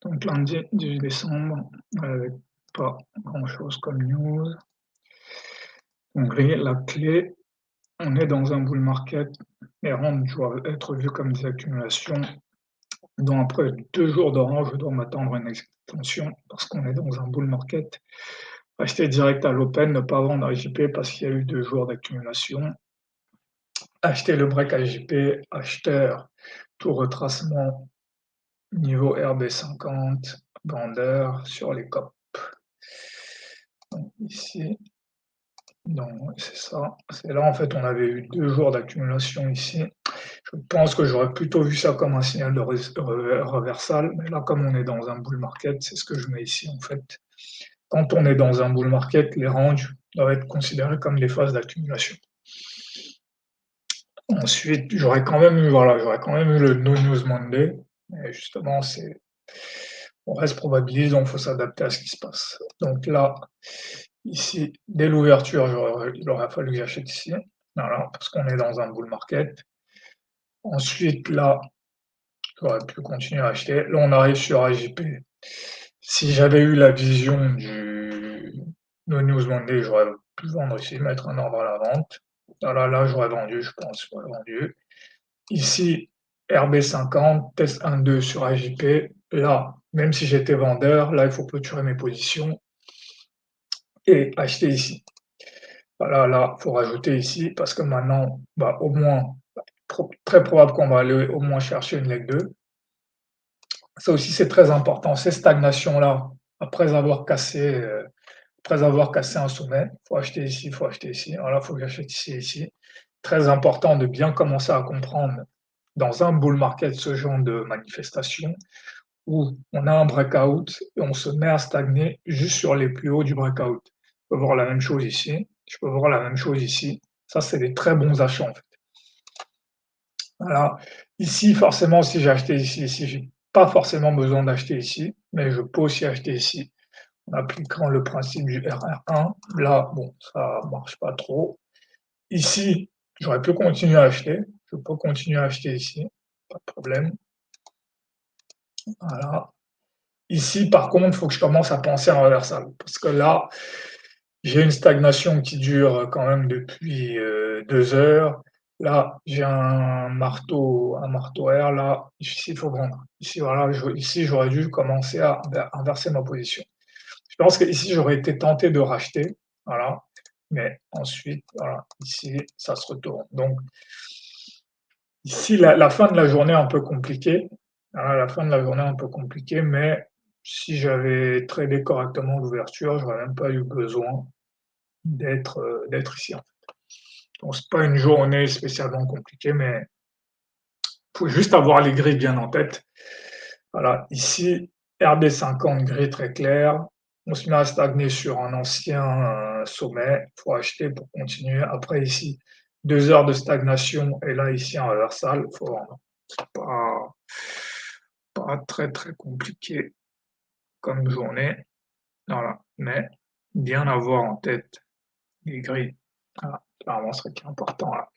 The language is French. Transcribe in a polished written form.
Donc lundi 18 décembre, avec pas grand-chose comme news. Donc la clé, on est dans un bull market, les rentes doivent être vues comme des accumulations. Donc après 2 jours d'orange, je dois m'attendre à une extension parce qu'on est dans un bull market. Acheter direct à l'open, ne pas vendre à JP parce qu'il y a eu 2 jours d'accumulation. Acheter le break à JP, acheteur, tout retracement, niveau RB50, vendeur sur les COP. Donc ici, donc c'est ça. C'est là en fait on avait eu 2 jours d'accumulation ici. Je pense que j'aurais plutôt vu ça comme un signal de reversal, mais là comme on est dans un bull market, c'est ce que je mets ici en fait. Quand on est dans un bull market, les ranges doivent être considérés comme des phases d'accumulation. Ensuite, j'aurais quand même eu, voilà, j'aurais quand même eu le No News Monday, mais justement, on reste probabiliste, donc il faut s'adapter à ce qui se passe. Donc là, ici, dès l'ouverture, il aurait fallu que j'achète ici, voilà, parce qu'on est dans un bull market. Ensuite, là, j'aurais pu continuer à acheter. Là, on arrive sur AJP. Si j'avais eu la vision du No News Monday, j'aurais pu vendre ici, mettre un ordre à la vente. Voilà, là, j'aurais vendu, je pense, j'aurais vendu. Ici, RB50, test 1-2 sur AJP. Là, même si j'étais vendeur, là, il faut clôturer mes positions et acheter ici. Voilà, là, il faut rajouter ici parce que maintenant, bah, au moins, très probable qu'on va aller au moins chercher une leg 2. Ça aussi, c'est très important. Ces stagnations-là, après avoir cassé, un sommet, il faut acheter ici, il faut acheter ici. Voilà, il faut que j'achète ici et ici. Très important de bien commencer à comprendre dans un bull market ce genre de manifestation où on a un breakout et on se met à stagner juste sur les plus hauts du breakout. Je peux voir la même chose ici, je peux voir la même chose ici. Ça, c'est des très bons achats en fait. Voilà. Ici, forcément, si j'ai acheté ici, j'ai pas forcément besoin d'acheter ici, mais je peux aussi acheter ici en appliquant le principe du RR1. Là, bon, ça marche pas trop. Ici, j'aurais pu continuer à acheter. Je peux continuer à acheter ici, pas de problème. Voilà. Ici, par contre, il faut que je commence à penser en reversal parce que là, j'ai une stagnation qui dure quand même depuis 2 heures. Là, j'ai un marteau R, là, ici, il faut vendre. Ici, voilà, ici, j'aurais dû commencer à inverser ma position. Je pense qu'ici, j'aurais été tenté de racheter, voilà, mais ensuite, voilà, ici, ça se retourne. Donc, ici, la fin de la journée est un peu compliquée. Voilà, la fin de la journée est un peu compliquée, mais si j'avais tradé correctement l'ouverture, j'aurais même pas eu besoin d'être ici, en fait. Donc c'est pas une journée spécialement compliquée, mais il faut juste avoir les grilles bien en tête. Voilà, ici, RB50, grille très claire. On se met à stagner sur un ancien sommet. Il faut acheter pour continuer. Après, ici, 2 heures de stagnation. Et là, ici, un reversal. Il faut vendre. C'est pas très, très compliqué comme journée. Voilà. Mais bien avoir en tête les grilles. Voilà. Clairement, ce qui est important là.